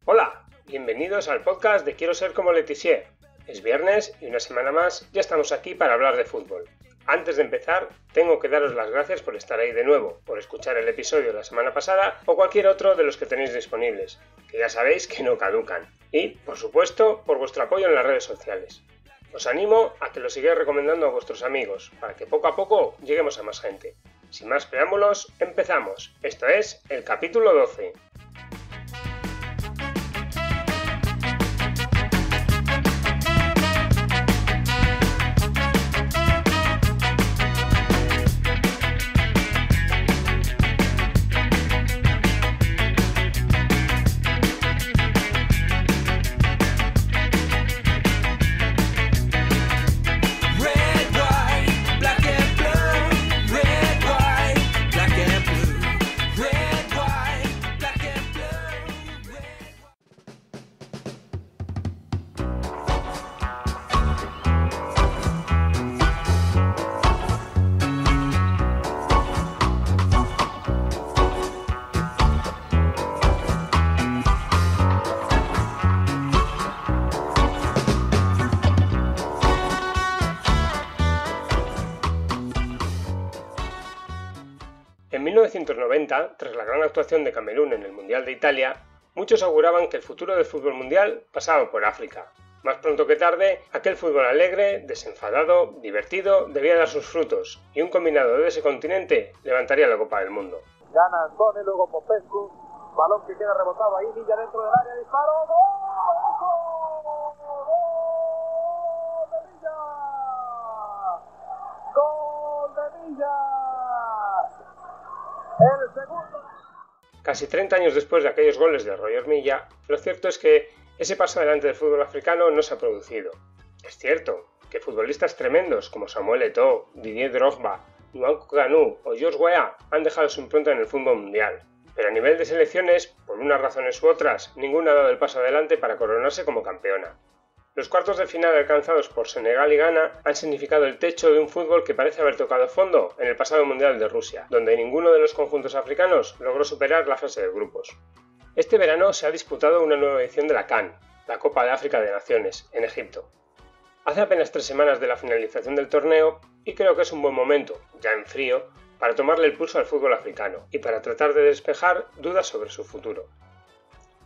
Hola, bienvenidos al podcast de Quiero ser como Letizier. Es viernes y una semana más ya estamos aquí para hablar de fútbol. Antes de empezar, tengo que daros las gracias por estar ahí de nuevo, por escuchar el episodio de la semana pasada o cualquier otro de los que tenéis disponibles, que ya sabéis que no caducan. Y, por supuesto, por vuestro apoyo en las redes sociales. Os animo a que lo sigáis recomendando a vuestros amigos, para que poco a poco lleguemos a más gente. Sin más preámbulos, empezamos. Esto es el capítulo 12. En 1990, tras la gran actuación de Camerún en el Mundial de Italia, muchos auguraban que el futuro del fútbol mundial pasaba por África. Más pronto que tarde, aquel fútbol alegre, desenfadado, divertido, debía dar sus frutos, y un combinado de ese continente levantaría la Copa del Mundo. Gana Antone, luego Popescu, balón que queda rebotado ahí, Villa dentro del área, disparo, ¡gol! ¡Gol de Villa! ¡Gol de Villa! El segundo. Casi 30 años después de aquellos goles de Roger Milla, lo cierto es que ese paso adelante del fútbol africano no se ha producido. Es cierto que futbolistas tremendos como Samuel Eto'o, Didier Drogba, Nwankwo Kanu o George Weah han dejado su impronta en el fútbol mundial. Pero a nivel de selecciones, por unas razones u otras, ninguna ha dado el paso adelante para coronarse como campeona. Los cuartos de final alcanzados por Senegal y Ghana han significado el techo de un fútbol que parece haber tocado fondo en el pasado Mundial de Rusia, donde ninguno de los conjuntos africanos logró superar la fase de grupos. Este verano se ha disputado una nueva edición de la CAN, la Copa de África de Naciones, en Egipto. Hace apenas 3 semanas de la finalización del torneo y creo que es un buen momento, ya en frío, para tomarle el pulso al fútbol africano y para tratar de despejar dudas sobre su futuro.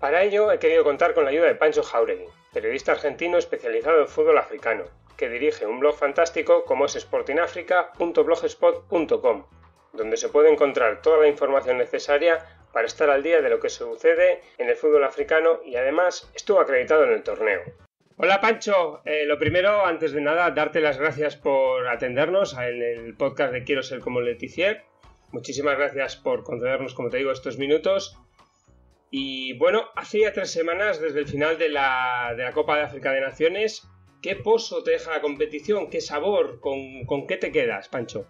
Para ello he querido contar con la ayuda de Pancho Jáuregui, periodista argentino especializado en fútbol africano, que dirige un blog fantástico como es sportinafrica.blogspot.com, donde se puede encontrar toda la información necesaria para estar al día de lo que sucede en el fútbol africano y además estuvo acreditado en el torneo. Hola Pancho, lo primero, antes de nada, darte las gracias por atendernos en el podcast de Quiero ser como Letizier. Muchísimas gracias por concedernos, como te digo, estos minutos. Y bueno, hace ya 3 semanas desde el final de la Copa de África de Naciones. ¿Qué pozo te deja la competición? ¿Qué sabor? ¿Con qué te quedas, Pancho?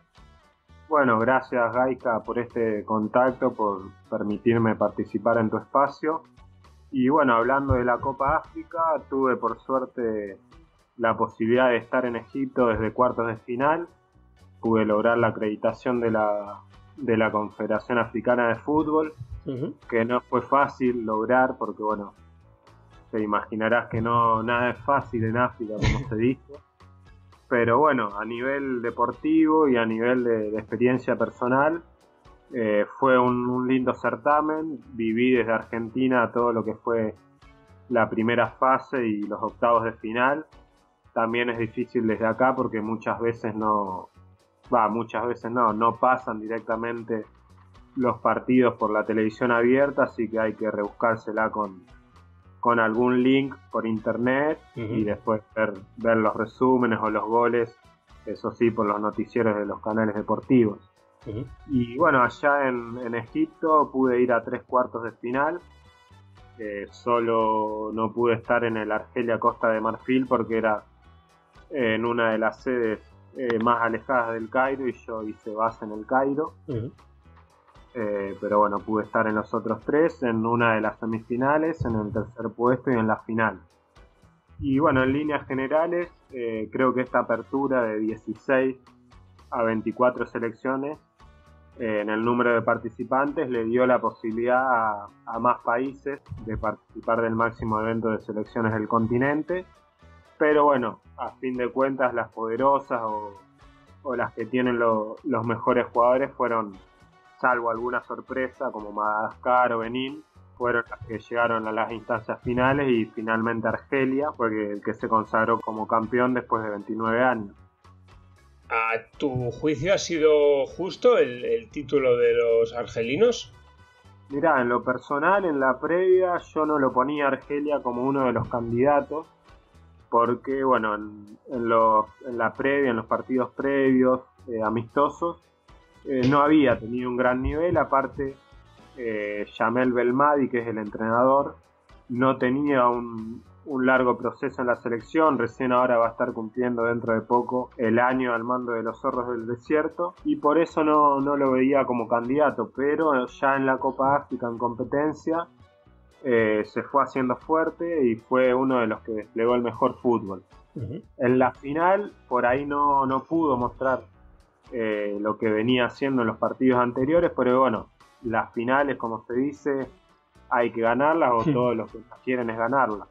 Bueno, gracias Gaika por este contacto, por permitirme participar en tu espacio. Y bueno, hablando de la Copa África, tuve por suerte la posibilidad de estar en Egipto desde cuartos de final. Pude lograr la acreditación de la Confederación Africana de Fútbol, que no fue fácil lograr porque, bueno, te imaginarás que nada es fácil en África, como se dice. Pero bueno, a nivel deportivo y a nivel de experiencia personal, fue un lindo certamen. Viví desde Argentina todo lo que fue la primera fase y los octavos de final. También es difícil desde acá porque muchas veces no pasan directamente los partidos por la televisión abierta, así que hay que rebuscársela con algún link por internet y después ver los resúmenes o los goles, eso sí, por los noticieros de los canales deportivos. Y bueno, allá en Egipto pude ir a 3 cuartos de final. Solo no pude estar en el Argelia Costa de Marfil porque era en una de las sedes más alejadas del Cairo, y yo hice base en el Cairo. Pero bueno, pude estar en los otros 3, en una de las semifinales, en el tercer puesto y en la final. Y bueno, en líneas generales, creo que esta apertura de 16 a 24 selecciones en el número de participantes le dio la posibilidad a más países de participar del máximo evento de selecciones del continente. Pero bueno, a fin de cuentas las poderosas o las que tienen los mejores jugadores fueron, salvo alguna sorpresa como Madagascar o Benín, fueron las que llegaron a las instancias finales, y finalmente Argelia fue el que se consagró como campeón después de 29 años. ¿A tu juicio ha sido justo el título de los argelinos? Mirá, en lo personal, en la previa yo no lo ponía a Argelia como uno de los candidatos, porque bueno, en la previa, en los partidos previos, amistosos, no había tenido un gran nivel. Aparte, Jamel Belmadi, que es el entrenador, no tenía un largo proceso en la selección, recién ahora va a estar cumpliendo dentro de poco el año al mando de los Zorros del Desierto, y por eso no lo veía como candidato. Pero ya en la Copa África en competencia se fue haciendo fuerte y fue uno de los que desplegó el mejor fútbol. En la final por ahí no pudo mostrar lo que venía haciendo en los partidos anteriores, pero bueno, las finales, como se dice, hay que ganarlas, o todos los que las quieren es ganarlas.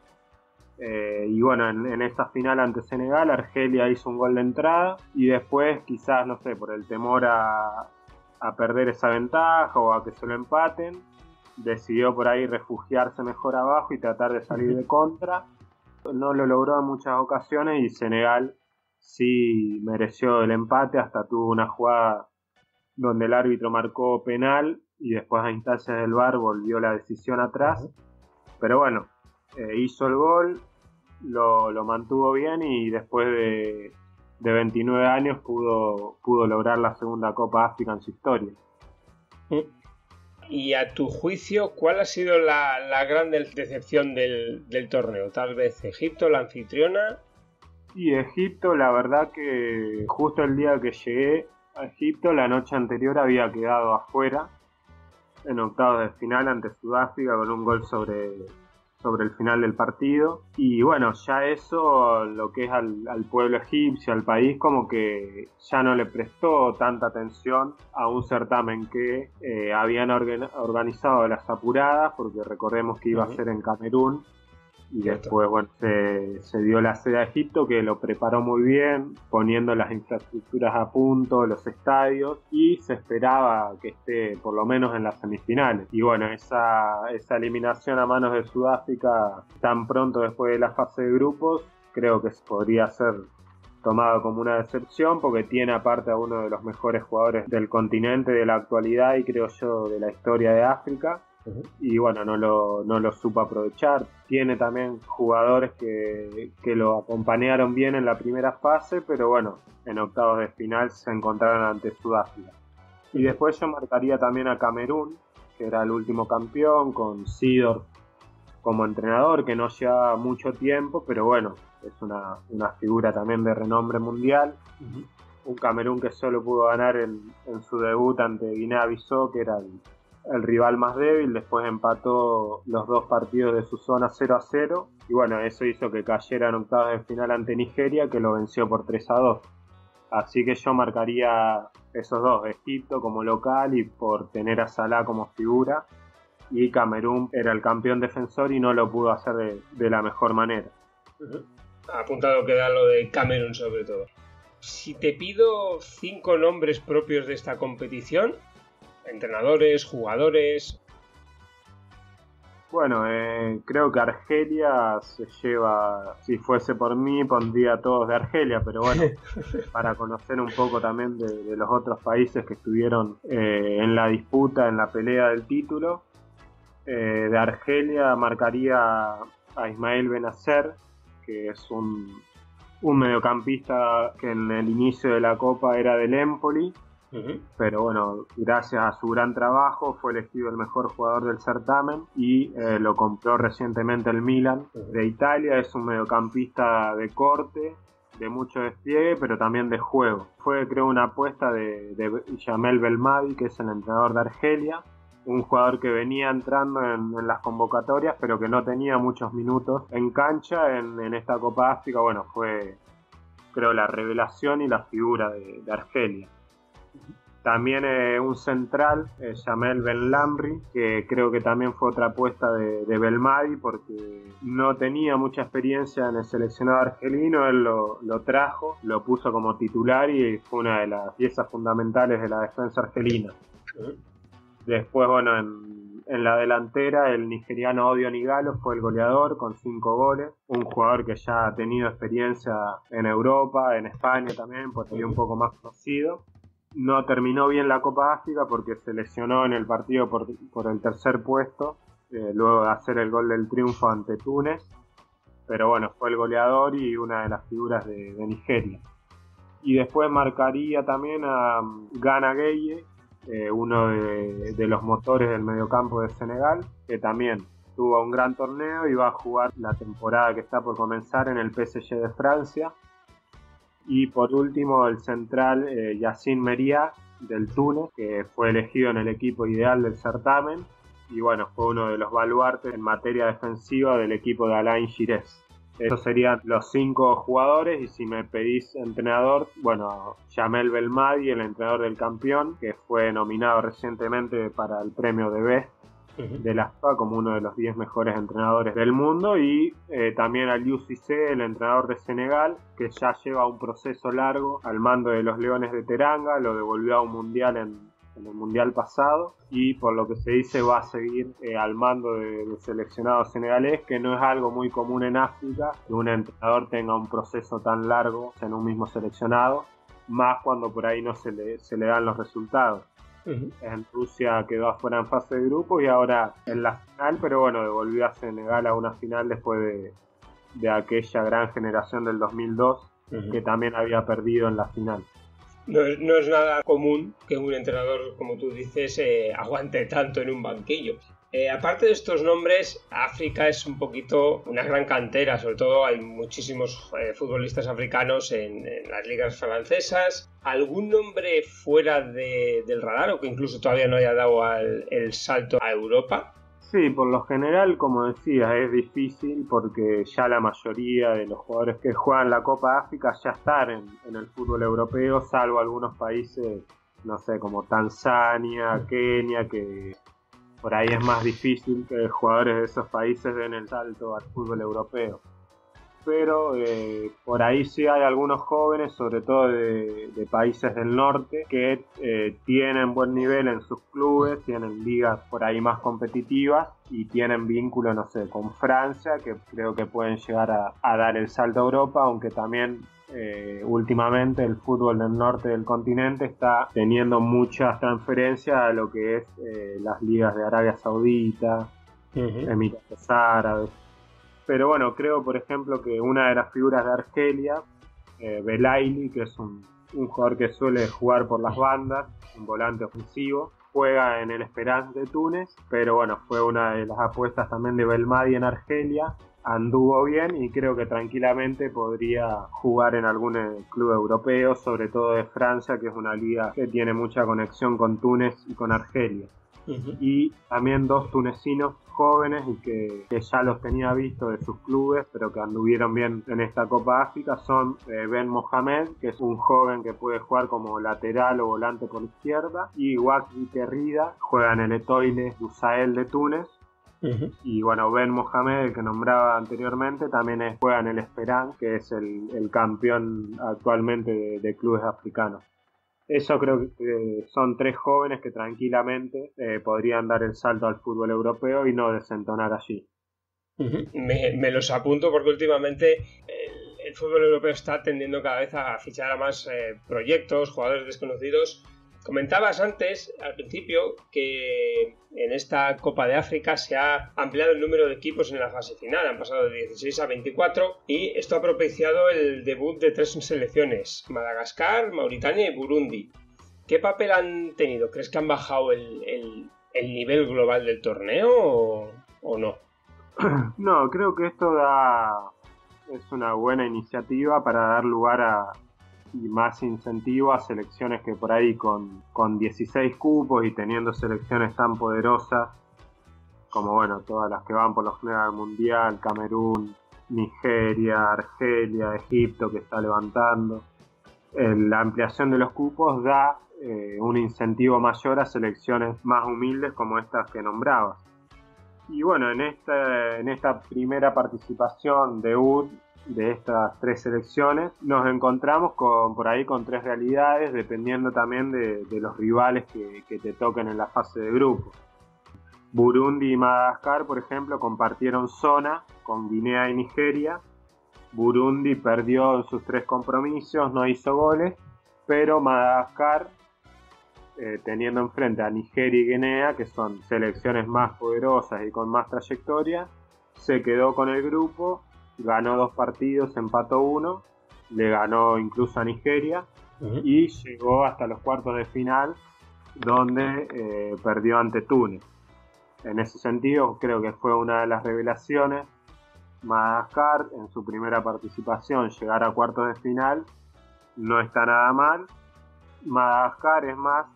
Y bueno, en esta final ante Senegal, Argelia hizo un gol de entrada, y después quizás, no sé, por el temor a perder esa ventaja o a que se lo empaten, decidió por ahí refugiarse mejor abajo y tratar de salir de contra. No lo logró en muchas ocasiones, y Senegal sí mereció el empate, hasta tuvo una jugada donde el árbitro marcó penal y después a instancias del VAR volvió la decisión atrás. Pero bueno, hizo el gol, lo mantuvo bien, y después de 29 años pudo lograr la segunda Copa África en su historia. Y a tu juicio, ¿cuál ha sido la gran decepción del torneo? ¿Tal vez Egipto, la anfitriona? Y Egipto, la verdad que justo el día que llegué a Egipto, la noche anterior había quedado afuera en octavos de final ante Sudáfrica con un gol sobre el final del partido. Y bueno, ya eso, lo que es al pueblo egipcio, al país, como que ya no le prestó tanta atención a un certamen que habían organizado las apuradas, porque recordemos que iba a ser en Camerún. Y después, bueno, se dio la sede a Egipto, que lo preparó muy bien, poniendo las infraestructuras a punto, los estadios, y se esperaba que esté por lo menos en las semifinales. Y bueno, esa eliminación a manos de Sudáfrica tan pronto después de la fase de grupos, creo que podría ser tomado como una decepción, porque tiene aparte a uno de los mejores jugadores del continente, de la actualidad y creo yo de la historia de África. Y bueno, no lo supo aprovechar. Tiene también jugadores que lo acompañaron bien en la primera fase, pero bueno, en octavos de final se encontraron ante Sudáfrica. Y después yo marcaría también a Camerún, que era el último campeón, con Seedorf como entrenador, que no llevaba mucho tiempo, pero bueno, es una figura también de renombre mundial. Un Camerún que solo pudo ganar en su debut ante Guinea-Bissau, que era el rival más débil. Después empató los 2 partidos de su zona 0-0, y bueno, eso hizo que cayera en octavos de final ante Nigeria, que lo venció por 3-2. Así que yo marcaría esos dos, Egipto como local y por tener a Salah como figura, y Camerún era el campeón defensor y no lo pudo hacer de la mejor manera. Apuntado queda lo de Camerún sobre todo. Si te pido 5 nombres propios de esta competición, entrenadores, jugadores. Bueno, creo que Argelia se lleva, si fuese por mí, pondría a todos de Argelia, pero bueno, para conocer un poco también de los otros países que estuvieron en la disputa, en la pelea del título. De Argelia marcaría a Ismael Benacer, que es un mediocampista que en el inicio de la Copa era del Empoli. Pero bueno, gracias a su gran trabajo fue elegido el mejor jugador del certamen y lo compró recientemente el Milan de Italia. Es un mediocampista de corte, de mucho despliegue, pero también de juego. Fue, creo, una apuesta de Jamel Belmadi, que es el entrenador de Argelia, un jugador que venía entrando en las convocatorias, pero que no tenía muchos minutos en cancha en esta Copa África. Bueno, fue, creo, la revelación y la figura de Argelia. También un central, Jamel Benlamri, que creo que también fue otra apuesta de Belmadi, porque no tenía mucha experiencia en el seleccionado argelino. Él lo trajo, lo puso como titular y fue una de las piezas fundamentales de la defensa argelina. Después, bueno, en la delantera, el nigeriano Odion Ighalo fue el goleador con 5 goles. Un jugador que ya ha tenido experiencia en Europa, en España también, pues sería un poco más conocido. No terminó bien la Copa África porque se lesionó en el partido por el tercer puesto, luego de hacer el gol del triunfo ante Túnez. Pero bueno, fue el goleador y una de las figuras de Nigeria. Y después marcaría también a Gana Gueye, uno de los motores del mediocampo de Senegal, que también tuvo un gran torneo y va a jugar la temporada que está por comenzar en el PSG de Francia. Y por último, el central Yacine Meria del Túnez, que fue elegido en el equipo ideal del certamen y bueno, fue uno de los baluartes en materia defensiva del equipo de Alain Giresse. Esos serían los 5 jugadores, y si me pedís entrenador, bueno, Jamel Belmadi, el entrenador del campeón, que fue nominado recientemente para el premio de Best de la FIFA como uno de los 10 mejores entrenadores del mundo, y también Aliou Cissé, el entrenador de Senegal, que ya lleva un proceso largo al mando de los Leones de Teranga, lo devolvió a un mundial en el mundial pasado, y por lo que se dice va a seguir al mando del seleccionado senegalés, que no es algo muy común en África que un entrenador tenga un proceso tan largo en un mismo seleccionado, más cuando por ahí no se le dan los resultados. En Rusia quedó afuera en fase de grupo y ahora en la final, pero bueno, devolvió a Senegal a una final después de aquella gran generación del 2002 que también había perdido en la final. No es nada común que un entrenador, como tú dices, aguante tanto en un banquillo. Aparte de estos nombres, África es un poquito una gran cantera, sobre todo hay muchísimos futbolistas africanos en las ligas francesas. ¿Algún nombre fuera del radar o que incluso todavía no haya dado el salto a Europa? Sí, por lo general, como decías, es difícil porque ya la mayoría de los jugadores que juegan la Copa África ya están en el fútbol europeo, salvo algunos países, no sé, como Tanzania, Kenia, que por ahí es más difícil que jugadores de esos países den el salto al fútbol europeo. Pero por ahí sí hay algunos jóvenes, sobre todo de países del norte, que tienen buen nivel en sus clubes, tienen ligas por ahí más competitivas y tienen vínculo, no sé, con Francia, que creo que pueden llegar a dar el salto a Europa, aunque también últimamente el fútbol del norte del continente está teniendo muchas transferencias a lo que es las ligas de Arabia Saudita, Emiratos Árabes. Pero bueno, creo por ejemplo que una de las figuras de Argelia, Belaili, que es un jugador que suele jugar por las bandas, un volante ofensivo, juega en el Esperance de Túnez, pero bueno, fue una de las apuestas también de Belmadi en Argelia, anduvo bien y creo que tranquilamente podría jugar en algún club europeo, sobre todo de Francia, que es una liga que tiene mucha conexión con Túnez y con Argelia. Y también 2 tunecinos jóvenes y que ya los tenía visto de sus clubes, pero que anduvieron bien en esta Copa África, son Ben Mohamed, que es un joven que puede jugar como lateral o volante por izquierda, y Wakdi Terrida, juega en el Etoile du Sahel de Túnez. Y bueno, Ben Mohamed, el que nombraba anteriormente, también juega en el Esperance, que es el campeón actualmente de clubes africanos. Eso creo que son 3 jóvenes que tranquilamente podrían dar el salto al fútbol europeo y no desentonar allí. Me los apunto porque últimamente el fútbol europeo está tendiendo cada vez a fichar a más proyectos, jugadores desconocidos. Comentabas antes, al principio, que en esta Copa de África se ha ampliado el número de equipos en la fase final, han pasado de 16 a 24 y esto ha propiciado el debut de 3 selecciones, Madagascar, Mauritania y Burundi. ¿Qué papel han tenido? ¿Crees que han bajado el nivel global del torneo o no? No, creo que esto da es una buena iniciativa para dar lugar y más incentivo a selecciones que por ahí con 16 cupos y teniendo selecciones tan poderosas como bueno, todas las que van por lo general al Mundial, Camerún, Nigeria, Argelia, Egipto que está levantando. La ampliación de los cupos da un incentivo mayor a selecciones más humildes como estas que nombrabas. Y bueno, en esta primera participación debut de estas 3 selecciones nos encontramos por ahí con 3 realidades dependiendo también de los rivales que te toquen en la fase de grupo. Burundi y Madagascar, por ejemplo, compartieron zona con Guinea y Nigeria. Burundi perdió en sus 3 compromisos, no hizo goles, pero Madagascar, teniendo enfrente a Nigeria y Guinea, que son selecciones más poderosas y con más trayectoria, se quedó con el grupo, ganó 2 partidos, empató 1, le ganó incluso a Nigeria y llegó hasta los cuartos de final, donde perdió ante Túnez. En ese sentido, creo que fue una de las revelaciones. Madagascar, en su primera participación, llegar a cuartos de final, no está nada mal. Madagascar, es más,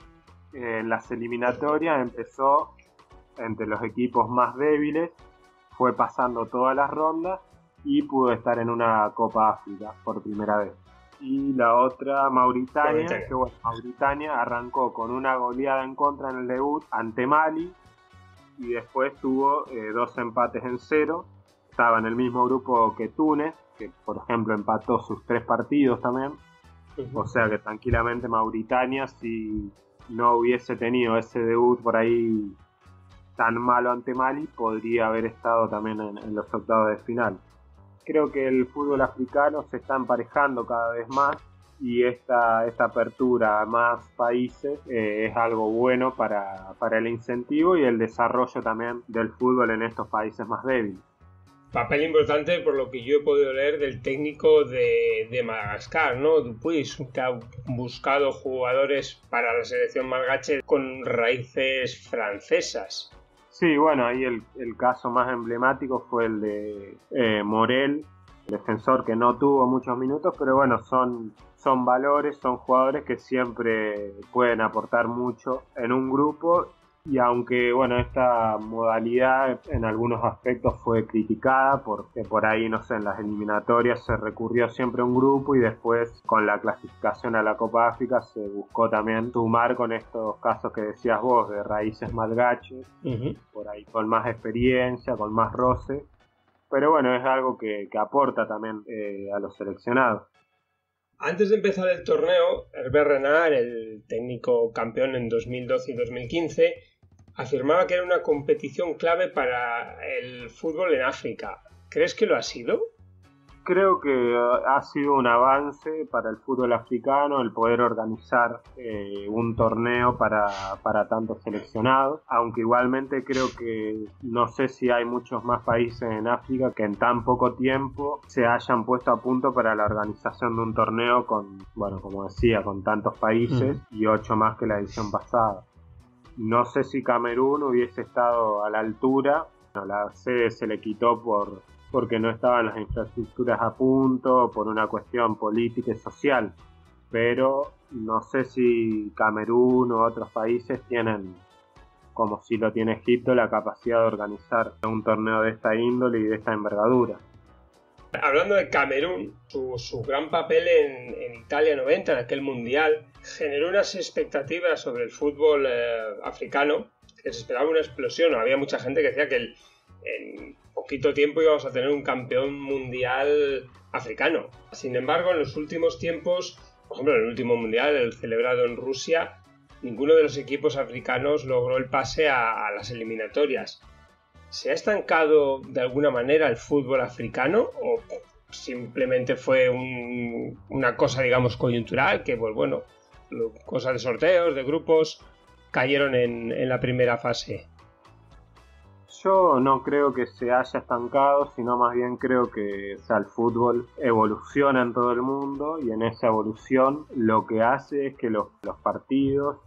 en las eliminatorias empezó entre los equipos más débiles, fue pasando todas las rondas y pudo estar en una Copa África por primera vez. Y la otra, Mauritania, que bueno, Mauritania arrancó con una goleada en contra en el debut ante Mali, y después tuvo 2 empates en 0. Estaba en el mismo grupo que Túnez, que por ejemplo empató sus 3 partidos también. O sea que tranquilamente Mauritania, si no hubiese tenido ese debut por ahí tan malo ante Mali, podría haber estado también en los octavos de final. Creo que el fútbol africano se está emparejando cada vez más y esta apertura a más países es algo bueno para el incentivo y el desarrollo también del fútbol en estos países más débiles. Papel importante, por lo que yo he podido leer, del técnico de Madagascar, ¿no? Dupuis, que ha buscado jugadores para la selección malgache con raíces francesas. Sí, bueno, ahí el caso más emblemático fue el de Morel, defensor que no tuvo muchos minutos, pero bueno, son valores, son jugadores que siempre pueden aportar mucho en un grupo. Y aunque bueno, esta modalidad en algunos aspectos fue criticada porque por ahí, no sé, en las eliminatorias se recurrió siempre a un grupo y después con la clasificación a la Copa África se buscó también sumar con estos casos que decías vos de raíces malgaches, por ahí con más experiencia, con más roce, pero bueno, es algo que aporta también a los seleccionados. Antes de empezar el torneo, Herbert Renard, el técnico campeón en 2012 y 2015, afirmaba que era una competición clave para el fútbol en África. ¿Crees que lo ha sido? Creo que ha sido un avance para el fútbol africano el poder organizar un torneo para tantos seleccionados, aunque igualmente creo que no sé si hay muchos más países en África que en tan poco tiempo se hayan puesto a punto para la organización de un torneo con, bueno, como decía, con tantos países y 8 más que la edición pasada. No sé si Camerún hubiese estado a la altura, la sede se le quitó porque no estaban las infraestructuras a punto, por una cuestión política y social, pero no sé si Camerún u otros países tienen, como si lo tiene Egipto, la capacidad de organizar un torneo de esta índole y de esta envergadura. Hablando de Camerún, su gran papel en Italia 90, en aquel mundial, generó unas expectativas sobre el fútbol africano, que se esperaba una explosión. Había mucha gente que decía que en poquito tiempo íbamos a tener un campeón mundial africano. Sin embargo, en los últimos tiempos, por ejemplo, en el último mundial, el celebrado en Rusia, ninguno de los equipos africanos logró el pase a las eliminatorias. ¿Se ha estancado de alguna manera el fútbol africano o simplemente fue una cosa, digamos, coyuntural, que, pues bueno, cosas de sorteos, de grupos, cayeron en la primera fase? Yo no creo que se haya estancado, sino más bien creo que el fútbol evoluciona en todo el mundo y en esa evolución lo que hace es que los partidos,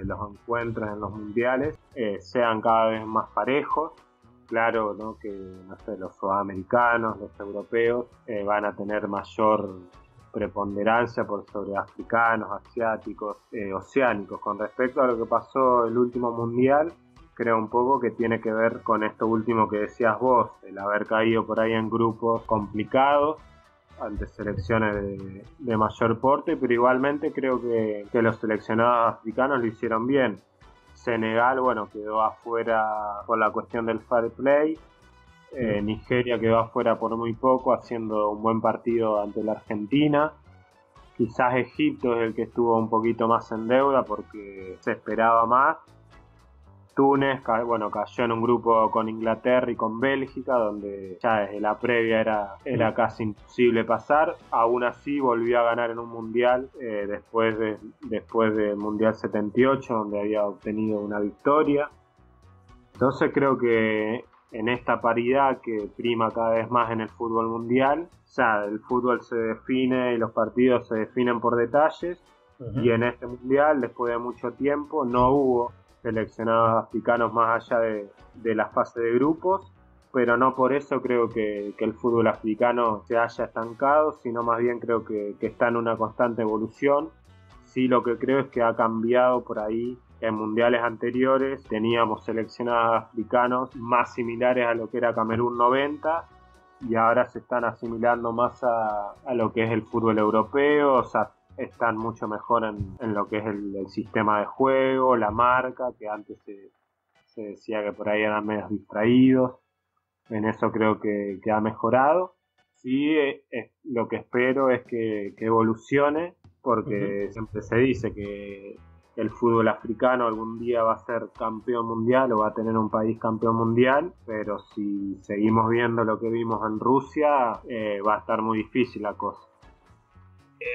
los encuentros en los mundiales sean cada vez más parejos. claro, ¿no? Que no sé, los sudamericanos, los europeos van a tener mayor preponderancia por sobre africanos, asiáticos, oceánicos. Con respecto a lo que pasó el último mundial, creo un poco que tiene que ver con esto último que decías vos, el haber caído por ahí en grupos complicados ante selecciones de mayor porte, pero igualmente creo que los seleccionados africanos lo hicieron bien. Senegal, bueno, quedó afuera por la cuestión del fair play. Nigeria quedó afuera por muy poco, haciendo un buen partido ante la Argentina. Quizás Egipto es el que estuvo un poquito más en deuda porque se esperaba más. Túnez, bueno, cayó en un grupo con Inglaterra y con Bélgica, donde ya desde la previa era casi imposible pasar. Aún así volvió a ganar en un mundial después del Mundial 78, donde había obtenido una victoria. Entonces creo que en esta paridad que prima cada vez más en el fútbol mundial, ya el fútbol se define y los partidos se definen por detalles. Y en este mundial, después de mucho tiempo, no hubo seleccionados africanos más allá de la fase de grupos, pero no por eso creo que el fútbol africano se haya estancado, sino más bien creo que está en una constante evolución. Sí, lo que creo es que ha cambiado por ahí. En mundiales anteriores teníamos seleccionados africanos más similares a lo que era Camerún 90 y ahora se están asimilando más a lo que es el fútbol europeo, o sea, están mucho mejor en lo que es el sistema de juego, la marca, que antes se decía que por ahí eran medio distraídos. En eso creo que ha mejorado. Sí, lo que espero es que evolucione, porque siempre se dice que el fútbol africano algún día va a ser campeón mundial o va a tener un país campeón mundial, pero si seguimos viendo lo que vimos en Rusia, va a estar muy difícil la cosa.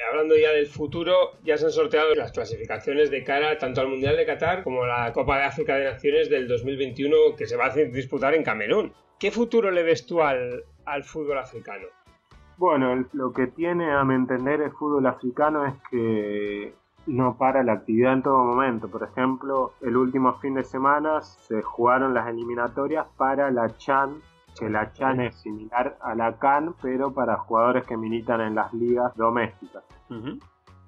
Hablando ya del futuro, ya se han sorteado las clasificaciones de cara tanto al Mundial de Qatar como a la Copa de África de Naciones del 2021 que se va a disputar en Camerún. ¿Qué futuro le ves tú al fútbol africano? Bueno, lo que tiene a mi entender el fútbol africano es que no para la actividad en todo momento. Por ejemplo, el último fin de semana se jugaron las eliminatorias para la CHAN, que la CHAN es similar a la CAN, pero para jugadores que militan en las ligas domésticas.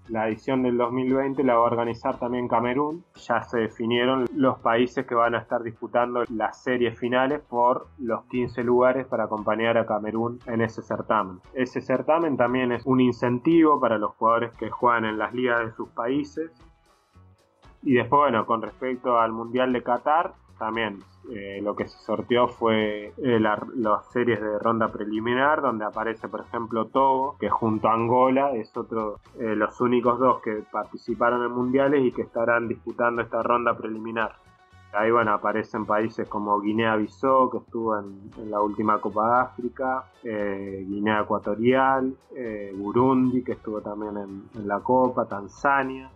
La edición del 2020 la va a organizar también Camerún. Ya se definieron los países que van a estar disputando las series finales por los 15 lugares para acompañar a Camerún en ese certamen. Ese certamen también es un incentivo para los jugadores que juegan en las ligas de sus países. Y después, bueno, con respecto al Mundial de Qatar, también lo que se sorteó fue las series de ronda preliminar, donde aparece por ejemplo Togo, que junto a Angola es los únicos dos que participaron en mundiales y que estarán disputando esta ronda preliminar. Ahí bueno, aparecen países como Guinea-Bissau, que estuvo en la última Copa de África, Guinea Ecuatorial, Burundi, que estuvo también en la Copa, Tanzania.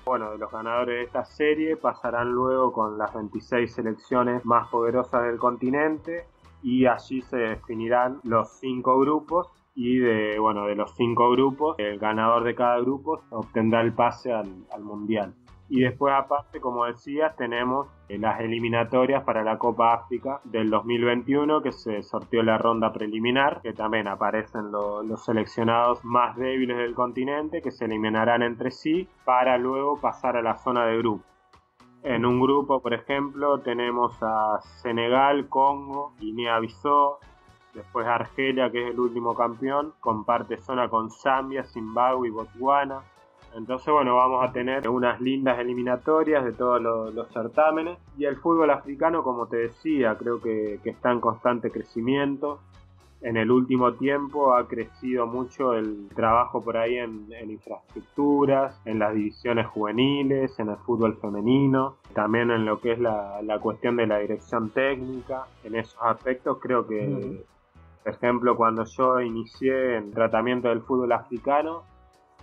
Bueno, de los ganadores de esta serie pasarán luego con las 26 selecciones más poderosas del continente y allí se definirán los 5 grupos y de los 5 grupos el ganador de cada grupo obtendrá el pase al Mundial. Y después aparte, como decías, tenemos las eliminatorias para la Copa África del 2021, que se sorteó la ronda preliminar, que también aparecen los seleccionados más débiles del continente, que se eliminarán entre sí para luego pasar a la zona de grupo. En un grupo, por ejemplo, tenemos a Senegal, Congo, Guinea-Bissau, después Argelia, que es el último campeón, comparte zona con Zambia, Zimbabue y Botswana. Entonces, bueno, vamos a tener unas lindas eliminatorias de todos los certámenes. Y el fútbol africano, como te decía, creo que está en constante crecimiento. En el último tiempo ha crecido mucho el trabajo por ahí en infraestructuras, en las divisiones juveniles, en el fútbol femenino, también en lo que es la cuestión de la dirección técnica. En esos aspectos creo que, por ejemplo, cuando yo inicié en tratamiento del fútbol africano,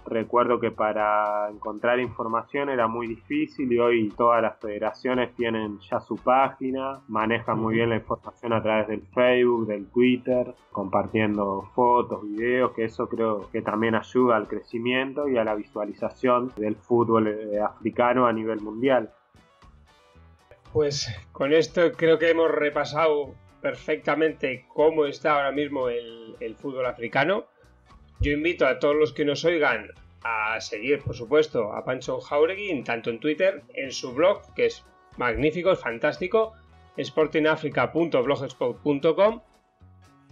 recuerdo que para encontrar información era muy difícil y hoy todas las federaciones tienen ya su página, manejan muy bien la información a través del Facebook, del Twitter, compartiendo fotos, videos, que eso creo que también ayuda al crecimiento y a la visualización del fútbol africano a nivel mundial. Pues con esto creo que hemos repasado perfectamente cómo está ahora mismo el fútbol africano. Yo invito a todos los que nos oigan a seguir, por supuesto, a Pancho Jauregui, tanto en Twitter, en su blog, que es magnífico, es fantástico, sportingafrica.blogspot.com.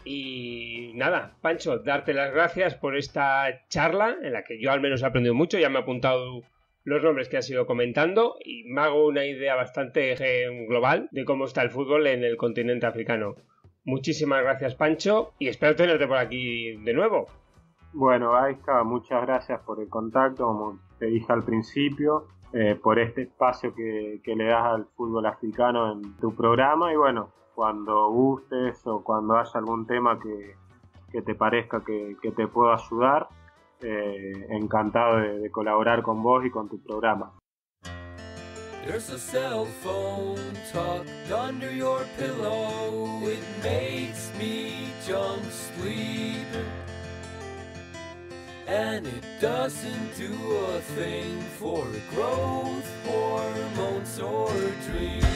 Y nada, Pancho, darte las gracias por esta charla en la que yo al menos he aprendido mucho. Ya me he apuntado los nombres que has ido comentando y me hago una idea bastante global de cómo está el fútbol en el continente africano. Muchísimas gracias, Pancho, y espero tenerte por aquí de nuevo. Bueno, Aisca, muchas gracias por el contacto, como te dije al principio, por este espacio que le das al fútbol africano en tu programa. Y bueno, cuando gustes o cuando haya algún tema que te parezca que te puedo ayudar, encantado de colaborar con vos y con tu programa. There's a cell phone tucked under your pillow. It makes me jump sleep, and it doesn't do a thing for growth hormones or dreams.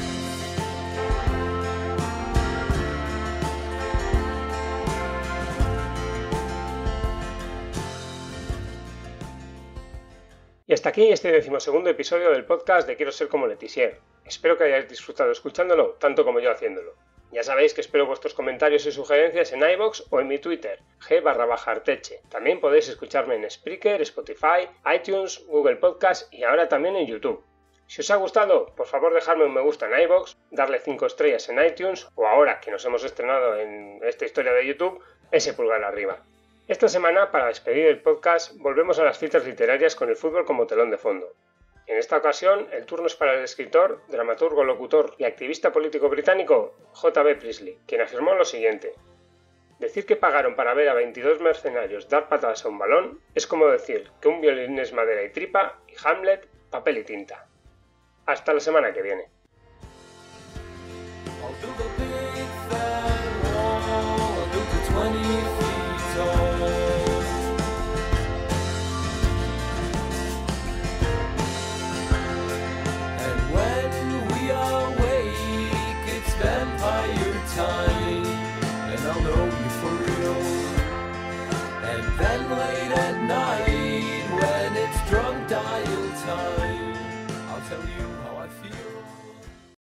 Y hasta aquí este 12º episodio del podcast de Quiero ser como Letizier. Espero que hayáis disfrutado escuchándolo, tanto como yo haciéndolo. Ya sabéis que espero vuestros comentarios y sugerencias en iVoox o en mi Twitter, g_arteche. También podéis escucharme en Spreaker, Spotify, iTunes, Google Podcast y ahora también en YouTube. Si os ha gustado, por favor dejadme un me gusta en iVoox, darle 5 estrellas en iTunes o ahora que nos hemos estrenado en esta historia de YouTube, ese pulgar arriba. Esta semana, para despedir el podcast, volvemos a las citas literarias con el fútbol como telón de fondo. En esta ocasión, el turno es para el escritor, dramaturgo, locutor y activista político británico J.B. Priestley, quien afirmó lo siguiente: decir que pagaron para ver a 22 mercenarios dar patadas a un balón es como decir que un violín es madera y tripa y Hamlet papel y tinta. Hasta la semana que viene.